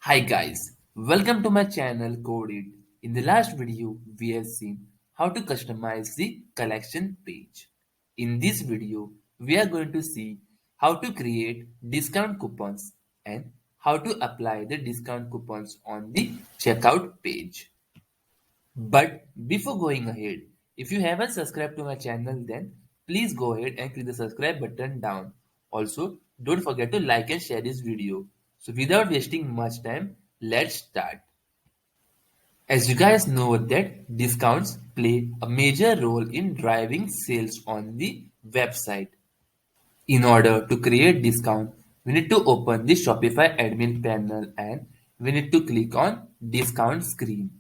Hi guys, welcome to my channel Coded. In the last video, we have seen how to customize the collection page. In this video, we are going to see how to create discount coupons and how to apply the discount coupons on the checkout page. But before going ahead, if you haven't subscribed to my channel, then please go ahead and click the subscribe button down. Also, don't forget to like and share this video. So without wasting much time, let's start. As you guys know that discounts play a major role in driving sales on the website. In order to create discount, we need to open the Shopify admin panel and we need to click on discount screen.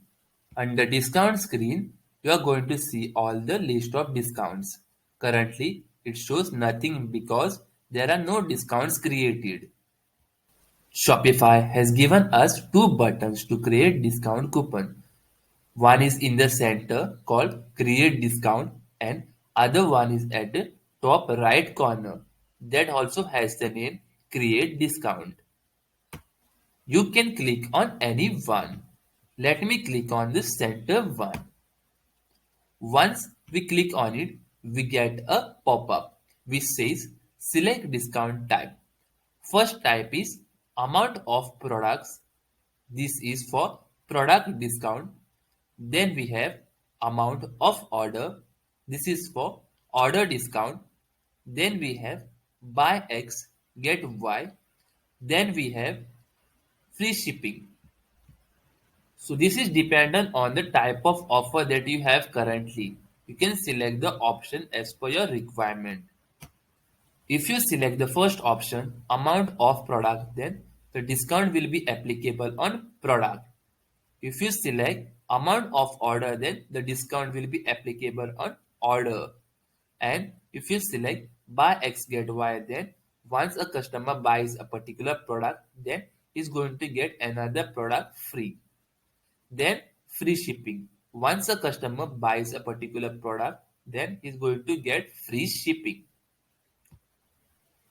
Under discount screen, you are going to see all the list of discounts. Currently, it shows nothing because there are no discounts created. Shopify has given us two buttons to create discount coupon. One is in the center called create discount and other one is at the top right corner that also has the name create discount. You can click on any one. Let me click on the center one. Once we click on it, we get a pop-up which says select discount type. First type is amount of products. This is for product discount. Then we have amount of order. This is for order discount. Then we have buy X, get Y. Then we have free shipping. So this is dependent on the type of offer that you have currently. You can select the option as per your requirement. If you select the first option, amount of product, then the discount will be applicable on product. If you select amount of order, then the discount will be applicable on order. And if you select buy X get Y, then once a customer buys a particular product, then he's going to get another product free. Then free shipping. Once a customer buys a particular product, then he's going to get free shipping.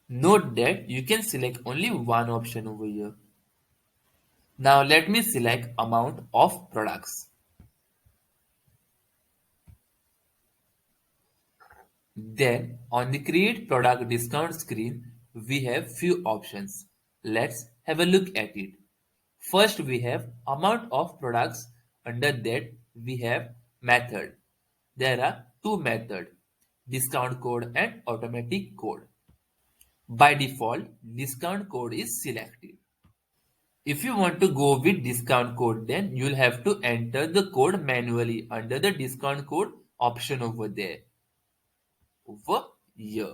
Note that you can select only one option over here. Now let me select amount of products. Then on the create product discount screen, we have few options. Let's have a look at it. First we have amount of products. Under that we have method. There are two methods, discount code and automatic code. By default, discount code is selected. If you want to go with discount code, then you'll have to enter the code manually under the discount code option over there. Over here.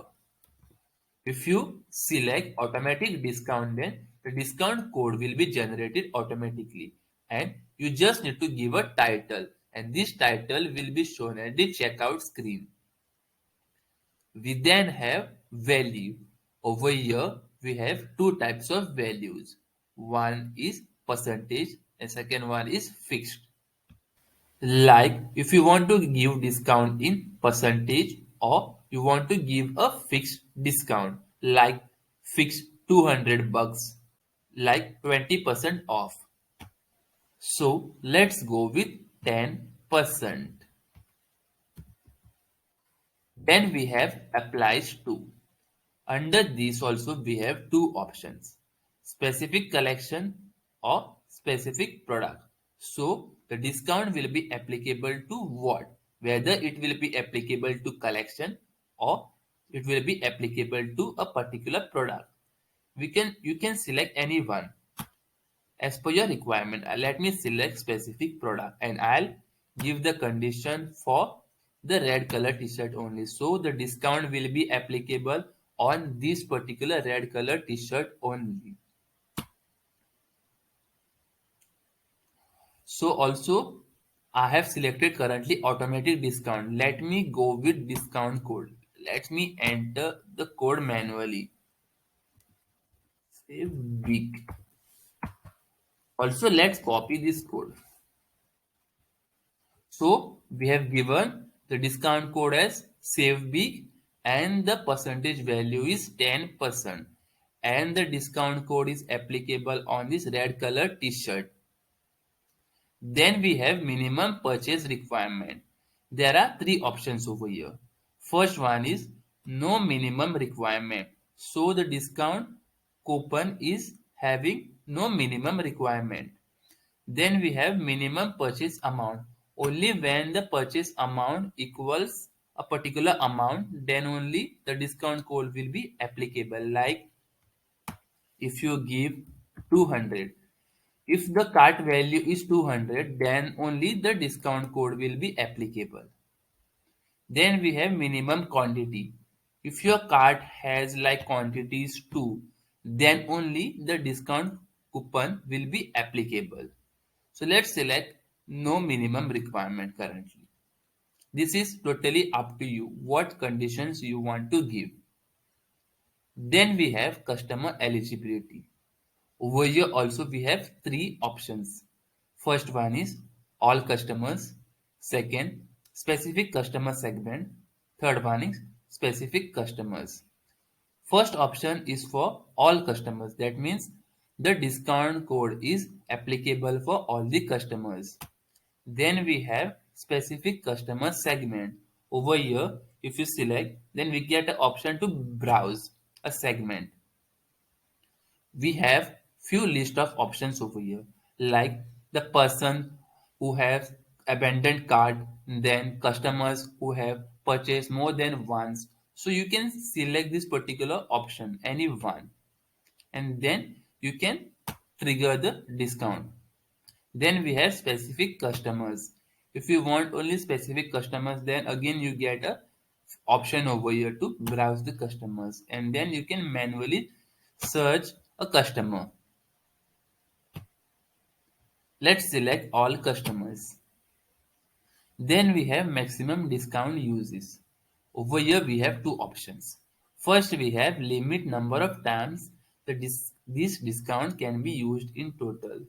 If you select automatic discount, then the discount code will be generated automatically and you just need to give a title and this title will be shown at the checkout screen. We then have value. Over here we have two types of values. One is percentage and second one is fixed. Like if you want to give discount in percentage or you want to give a fixed discount like fixed 200 bucks like 20% off. So let's go with 10%. Then we have applies to. Under this also we have two options, specific collection or specific product. So the discount will be applicable to what? Whether it will be applicable to collection or it will be applicable to a particular product. You can select any one as per your requirement. Let me select specific product and I'll give the condition for the red color t-shirt only. So the discount will be applicable on this particular red color t-shirt only. So also I have selected currently automatic discount. Let me go with discount code. Let me enter the code manually. Save big. Also let's copy this code. So we have given the discount code as save big and the percentage value is 10%. and the discount code is applicable on this red color t-shirt. Then we have minimum purchase requirement. There are three options over here. First one is no minimum requirement. So the discount coupon is having no minimum requirement. Then we have minimum purchase amount. Only when the purchase amount equals a particular amount, then only the discount code will be applicable. Like if you give 200, if the cart value is 200, then only the discount code will be applicable. Then we have minimum quantity. If your cart has like quantities 2, then only the discount coupon will be applicable. So let's select no minimum requirement currently. This is totally up to you what conditions you want to give. Then we have customer eligibility. Over here also we have three options. First one is all customers. Second, specific customer segment. Third one is specific customers. First option is for all customers. That means the discount code is applicable for all the customers. Then we have specific customer segment. Over here, if you select, then we get an option to browse a segment. We have few list of options over here, like the person who have abandoned cart, then customers who have purchased more than once. So you can select this particular option, any one, and then you can trigger the discount. Then we have specific customers. If you want only specific customers, then again you get a option over here to browse the customers, and then you can manually search a customer. Let's select all customers. Then we have maximum discount uses. Over here we have two options. First we have limit number of times this discount can be used in total.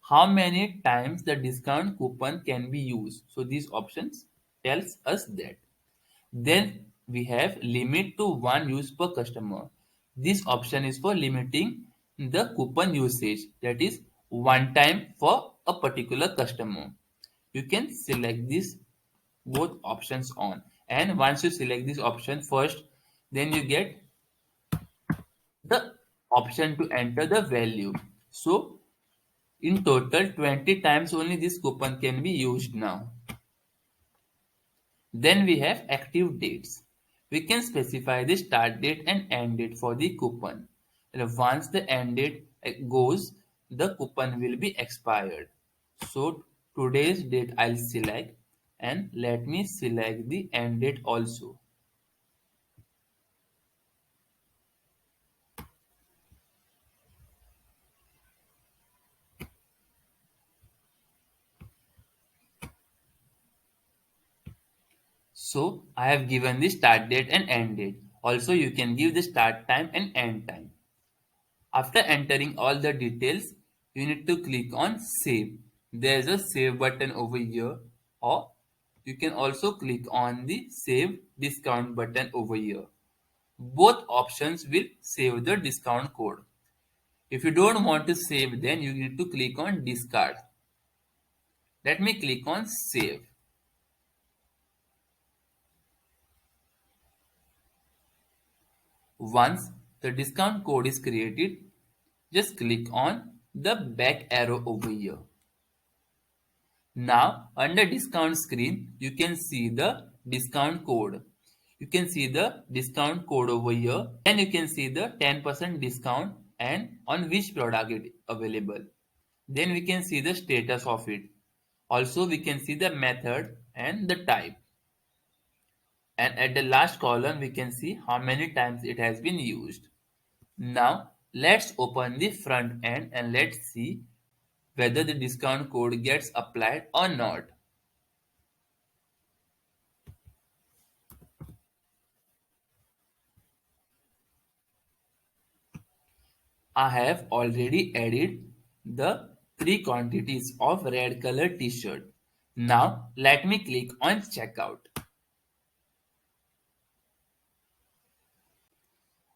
How many times the discount coupon can be used? So these options tells us that. Then we have limit to one use per customer. This option is for limiting the coupon usage, that is one time for a particular customer. You can select these both options on, and once you select this option first, then you get the option to enter the value. So in total 20 times only this coupon can be used now. Then we have active dates. We can specify the start date and end date for the coupon. And once the end date goes, the coupon will be expired. So today's date I'll select, and let me select the end date also. So I have given the start date and end date. Also you can give the start time and end time. After entering all the details, you need to click on save. There is a save button over here, or you can also click on the save discount button over here. Both options will save the discount code. If you don't want to save, then you need to click on discard. Let me click on save. Once the discount code is created, just click on the back arrow over here. Now under discount screen, you can see the discount code. You can see the discount code over here, and you can see the 10% discount and on which product it available. Then we can see the status of it. Also we can see the method and the type. And at the last column we can see how many times it has been used. Now let's open the front end and let's see whether the discount code gets applied or not. I have already added the three quantities of red color t-shirt. Now let me click on checkout.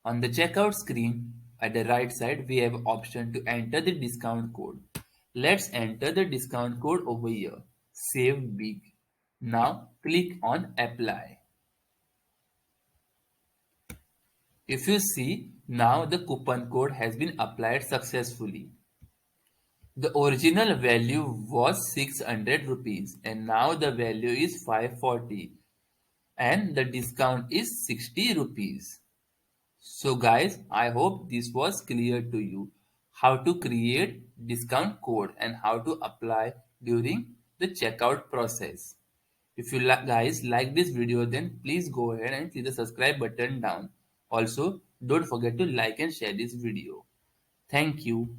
On the checkout screen, At the right side, we have option to enter the discount code. Let's enter the discount code over here. Save big. Now click on apply. If you see, now the coupon code has been applied successfully. The original value was 600 rupees and now the value is 540 and the discount is 60 rupees. So guys, I hope this was clear to you how to create discount code and how to apply during the checkout process. If you guys like this video, then please go ahead and click the subscribe button down. Also, don't forget to like and share this video. Thank you.